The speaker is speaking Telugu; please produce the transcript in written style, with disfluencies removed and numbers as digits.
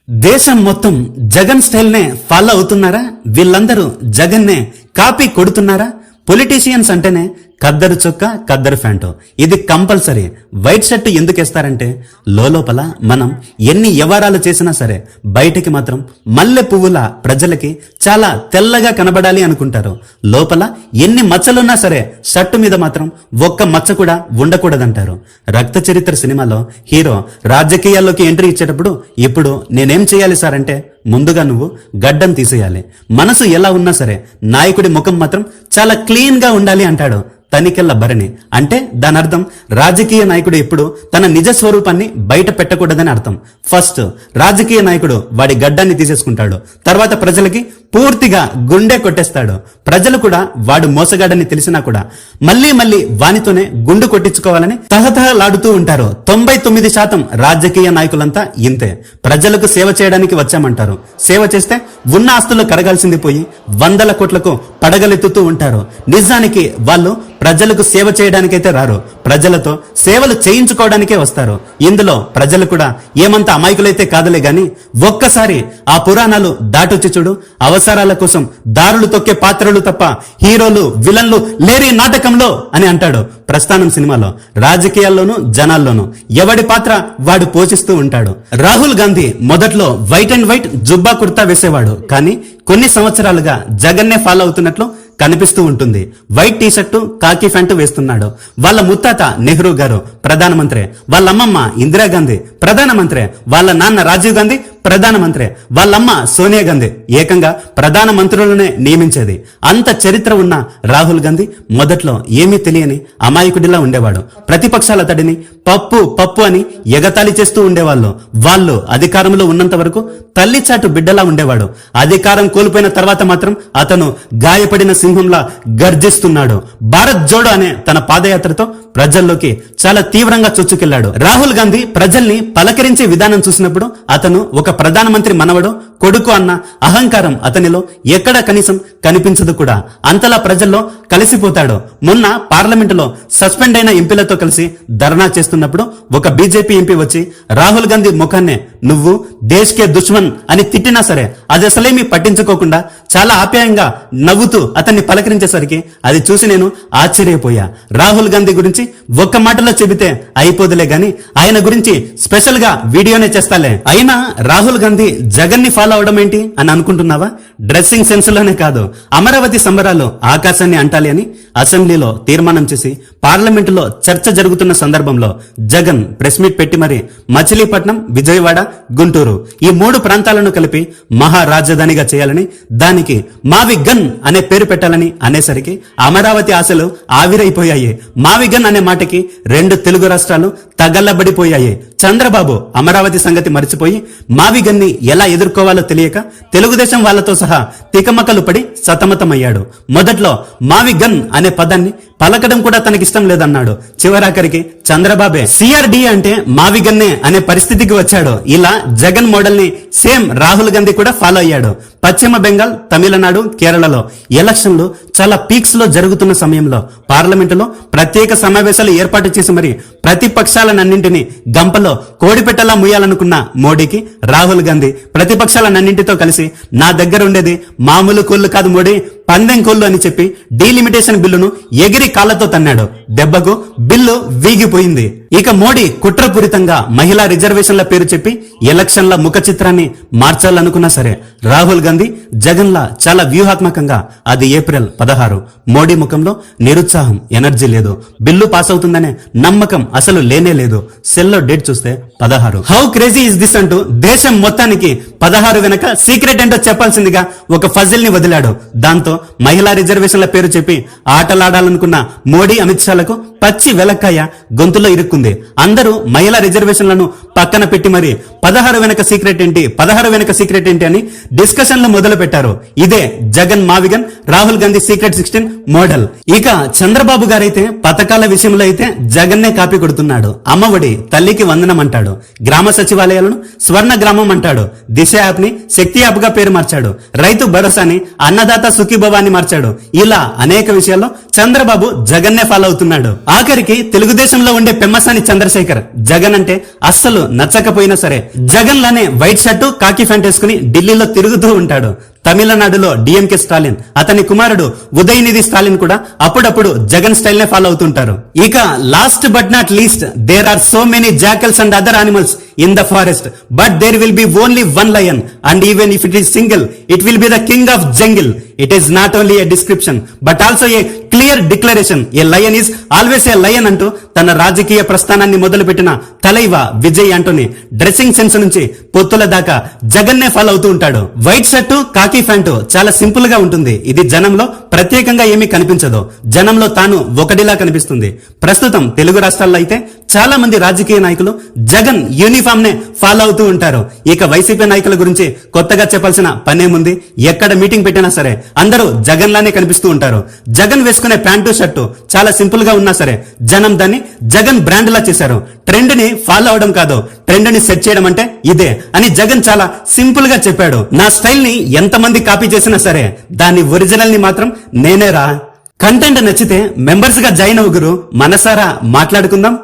దేశం మొత్తం జగన్ స్టైల్ నే ఫాలో అవుతున్నారా? వీళ్ళందరూ జగన్ నే కాపీ కొడుతున్నారా? పొలిటీషియన్స్ అంటేనే కద్దరు చొక్క కద్దరు ఫ్యాంటు, ఇది కంపల్సరీ. వైట్ షర్ట్ ఎందుకు వేస్తారంటే లోపల మనం ఎన్ని వ్యవహారాలు చేసినా సరే బయటికి మాత్రం మల్లె పువ్వుల ప్రజలకి చాలా తెల్లగా కనబడాలి అనుకుంటారు. లోపల ఎన్ని మచ్చలున్నా సరే షర్టు మీద మాత్రం ఒక్క మచ్చ కూడా ఉండకూడదంటారు. రక్త చరిత్ర సినిమాలో హీరో రాజకీయాల్లోకి ఎంట్రీ ఇచ్చేటప్పుడు ఇప్పుడు నేనేం చేయాలి సార్ అంటే ముందుగా నువ్వు గడ్డం తీసేయాలి, మనసు ఎలా ఉన్నా సరే నాయకుడి ముఖం మాత్రం చాలా క్లీన్ గా ఉండాలి అంటాడు తనికెళ్ల భరణి. అంటే దాని అర్థం రాజకీయ నాయకుడు ఎప్పుడు తన నిజ స్వరూపాన్ని బయట పెట్టకూడదని అర్థం. ఫస్ట్ రాజకీయ నాయకుడు వాడి గడ్డాన్ని తీసేసుకుంటాడు, తర్వాత ప్రజలకి పూర్తిగా గుండె కొట్టేస్తాడు. ప్రజలు కూడా వాడు మోసగాడని తెలిసినా కూడా మళ్లీ వానితోనే గుండు కొట్టించుకోవాలని తహతహలాడుతూ ఉంటారు. 99% రాజకీయ నాయకులంతా ఇంతే. ప్రజలకు సేవ చేయడానికి వచ్చామంటారు, సేవ చేస్తే ఉన్న ఆస్తులు కరగాల్సింది పోయి 100 కోట్లకు పడగలెత్తుతూ ఉంటారు. నిజానికి వాళ్ళు ప్రజలకు సేవ చేయడానికైతే రారు, ప్రజలతో సేవలు చేయించుకోవడానికే వస్తారు. ఇందులో ప్రజలు కూడా ఏమంత అమాయకులైతే కాదులే గాని ఒక్కసారి ఆ పురాణాలు దాటొచ్చి చూడు. అవసరాల కోసం దారులు తొక్కే పాత్రలు తప్ప హీరోలు విలన్లు లేరి నాటకంలో అని అంటాడు ప్రస్థానం సినిమాలో. రాజకీయాల్లోనూ జనాల్లోనూ ఎవడి పాత్ర వాడు పోషిస్తూ ఉంటాడు. రాహుల్ గాంధీ మొదట్లో వైట్ అండ్ వైట్ జుబ్బా కుర్తా వేసేవాడు, కానీ కొన్ని సంవత్సరాలుగా జగన్నే ఫాలో అవుతున్నట్లు కనిపిస్తూ ఉంటుంది. వైట్ టీ షర్టు కాకి ప్యాంటు వేస్తున్నాడు. వాళ్ళ ముత్తాత నెహ్రూ గారు ప్రధానమంత్రి, వాళ్ళ అమ్మమ్మ ఇందిరాగాంధీ ప్రధానమంత్రి, వాళ్ళ నాన్న రాజీవ్ గాంధీ ప్రధానమంత్రి, వాళ్ళమ్మ సోనియా గాంధీ ఏకంగా ప్రధాన మంత్రులనే నియమించేది. అంత చరిత్ర ఉన్న రాహుల్ గాంధీ మొదట్లో ఏమీ తెలియని అమాయకుడిలా ఉండేవాడు. ప్రతిపక్షాల తడిని పప్పు అని ఎగతాళి చేస్తూ ఉండేవాళ్ళు. వాళ్ళు అధికారంలో ఉన్నంత వరకు తల్లిచాటు బిడ్డలా ఉండేవాడు. అధికారం కోల్పోయిన తర్వాత మాత్రం అతను గాయపడిన సింహంలా గర్జిస్తున్నాడు. భారత్ జోడో అనే తన పాదయాత్రతో ప్రజల్లోకి చాలా తీవ్రంగా చొచ్చుకెళ్లాడు. రాహుల్ గాంధీ ప్రజల్ని పలకరించే విధానం చూసినప్పుడు అతను ఒక ప్రధానమంత్రి మనవడు కొడుకు అన్న అహంకారం అతనిలో ఎక్కడా కనీసం కనిపించదు కూడా. అంతలా ప్రజల్లో కలిసిపోతాడు. మొన్న పార్లమెంటులో సస్పెండ్ అయిన ఎంపీలతో కలిసి ధర్నా చేస్తున్నప్పుడు ఒక బీజేపీ ఎంపీ వచ్చి రాహుల్ గాంధీ ముఖాన్నే నువ్వు దేశ్కే దుష్మన్ అని తిట్టినా సరే అది అసలేమీ పట్టించుకోకుండా చాలా ఆప్యాయంగా నవ్వుతూ అతన్ని పలకరించేసరికి అది చూసి నేను ఆశ్చర్యపోయా. రాహుల్ గాంధీ గురించి ఒక్క మాటలో చెబితే అయిపోదులే గాని ఆయన గురించి స్పెషల్ గా వీడియోనే చేస్తాలే. అయినా రాహుల్ గాంధీ జగన్ ని ఫాలో అవడం ఏంటి అని అనుకుంటున్నావా? డ్రెస్సింగ్ సెన్స్ లోనే కాదు, అమరావతి సంబరాలు ఆకాశాన్ని అంటాలి అని అసెంబ్లీలో తీర్మానం చేసి పార్లమెంటులో చర్చ జరుగుతున్న సందర్భంలో జగన్ ప్రెస్ మీట్ పెట్టి మరి మచిలీపట్నం, విజయవాడ, గుంటూరు ఈ 3 ప్రాంతాలను కలిపి మహారాజధానిగా చేయాలని, దానికి మావి గన్ అనే పేరు పెట్టాలని అనేసరికి అమరావతి ఆశలు ఆవిరైపోయాయి. మావి గన్ అనే మాటకి 2 తెలుగు రాష్ట్రాలు తగల్లబడిపోయాయి. చంద్రబాబు అమరావతి సంగతి మరిచిపోయి మావిగన్ని ఎలా ఎదుర్కోవాలో తెలియక తెలుగుదేశం వాళ్లతో సహా తికమకలు పడి సతమతమయ్యాడు. మొదట్లో మావిగన్ అనే పదాన్ని పలకడం కూడా తనకిష్టం లేదన్నాడు. చివరాఖరికి చంద్రబాబే సిఆర్డి అంటే మావిగన్నే అనే పరిస్థితికి వచ్చాడు. ఇలా జగన్ మోడల్ ని సేమ్ రాహుల్ గాంధీ కూడా ఫాలో అయ్యాడు. పశ్చిమ బెంగాల్, తమిళనాడు, కేరళలో ఎలక్షన్లు చాలా పీక్స్ లో జరుగుతున్న సమయంలో పార్లమెంటులో ప్రత్యేక సమావేశాలు ఏర్పాటు చేసి మరి ప్రతిపక్షాలన్నింటినీ గంపలో కోడిపెట్టలా ముయ్యాలనుకున్న మోడీకి రాహుల్ గాంధీ ప్రతిపక్షాలన్నింటితో కలిసి నా దగ్గర ఉండేది మామూలు కోళ్లు కాదు మోడీ, పందెం కోళ్లు అని చెప్పి డీలిమిటేషన్ బిల్లును ఎగిరి కాళ్లతో తన్నాడు. దెబ్బకు బిల్లు వీగిపోయింది. ఇక మోడీ కుట్రపూరితంగా మహిళా రిజర్వేషన్ల పేరు చెప్పి ఎలక్షన్ల ముఖ చిత్రాన్ని మార్చాలనుకున్నా సరే రాహుల్ గాంధీ జగన్ లా చాలా వ్యూహాత్మకంగా అది ఏప్రిల్ 16. మోడీ ముఖంలో నిరుత్సాహం, ఎనర్జీ లేదు. బిల్లు పాస్ అవుతుందనే నమ్మకం అసలు లేనే లేదు. సెల్లో డేట్ చూస్తే 16. హౌ క్రేజీ ఇస్ దిస్ అంటూ దేశం మొత్తానికి 16 వెనక సీక్రెట్ ఏంటో చెప్పాల్సిందిగా ఒక ఫజిల్ ని వదిలాడు. దాంతో మహిళా రిజర్వేషన్ల పేరు చెప్పి ఆటలాడాలనుకున్న మోడీ, అమిత్ షాలకు పచ్చి వెలక్కాయ గొంతులో ఇరుక్కుంది. అందరూ మహిళా రిజర్వేషన్లను పక్కన పెట్టి మరి 16 వెనక సీక్రెట్ ఏంటి, 16 వెనక సీక్రెట్ ఏంటి అని డిస్కషన్లు మొదలు పెట్టారు. ఇదే జగన్ మావిగన్, రాహుల్ గాంధీ సీక్రెట్ 16 మోడల్. ఇక చంద్రబాబు గారైతే పథకాల విషయంలో అయితే జగన్నే కాపీ కొడుతున్నాడు. అమ్మఒడి, తల్లికి వందనం అంటాడు, గ్రామ సచివాలయాలను స్వర్ణ గ్రామం అంటాడు, దిశ యాప్ ని శక్తి యాప్ గా పేరు మార్చాడు, రైతు భరోసాని అన్నదాత సుఖీభవ అని మార్చాడు. ఇలా అనేక విషయాల్లో చంద్రబాబు జగన్నే ఫాలో అవుతున్నాడు. ఆఖరికి తెలుగుదేశంలో ఉండే పెమ్మసాని చంద్రశేఖర్ జగన్ అంటే అస్సలు నచ్చకపోయినా సరే జగన్ లానే వైట్ షర్టు కాకి ప్యాంట్ వేసుకుని ఢిల్లీలో తిరుగుతూ ఉంటాడు. తమిళనాడులో డిఎంకే స్టాలిన్, అతని కుమారుడు ఉదయనిధి స్టాలిన్ కూడా అప్పుడప్పుడు జగన్ స్టైల్ నే ఫాలో అవుతుంటారు. ఇక last but not least, there are so many jackals and other animals in the forest, but there will be only one lion, and even if it is single, it will be the king of jungle. It is not only a description but also a clear declaration. A lion is always a lion అంటూ తన రాజకీయ ప్రస్థానాన్ని మొదలుపెట్టిన Thalaiva Vijay Antony dressing sense నుంచి పొత్తుల దాకా జగన్నే ఫాలో అవుతూ ఉంటాడు. వైట్ షర్టు కాకి ప్యాంటు చాలా సింపుల్ గా ఉంటుంది. ఇది జనంలో ప్రత్యేకంగా ఏమీ కనిపించదు. జనంలో తాను ఒకటిలా కనిపిస్తుంది. ప్రస్తుతం తెలుగు రాష్ట్రాల్లో అయితే చాలా మంది రాజకీయ నాయకులు జగన్ యూనిఫామ్ నే ఫాలో అవుతూ ఉంటారు. ఇక వైసీపీ నాయకుల గురించి కొత్తగా చెప్పాల్సిన పనేముంది? ఎక్కడ మీటింగ్ పెట్టినా సరే అందరూ జగన్ లానే కనిపిస్తూ ఉంటారు. జగన్ వేసుకునే ప్యాంటు షర్టు చాలా సింపుల్ గా ఉన్నా సరే జనం దాన్ని జగన్ బ్రాండ్ లా చేశారు. ట్రెండ్ ని ఫాలో అవడం కాదు, ట్రెండ్ ని సెట్ చేయడం అంటే ఇదే అని జగన్ చాలా సింపుల్ గా చెప్పాడు. నా స్టైల్ ని ఎంతమంది కాపీ చేసినా సరే దాని ఒరిజినల్ ని మాత్రం నేనేరా. కంటెంట్ నచ్చితే మెంబర్స్ గా జాయిన్ అవ్వగురు. మనసారా మాట్లాడుకుందాం.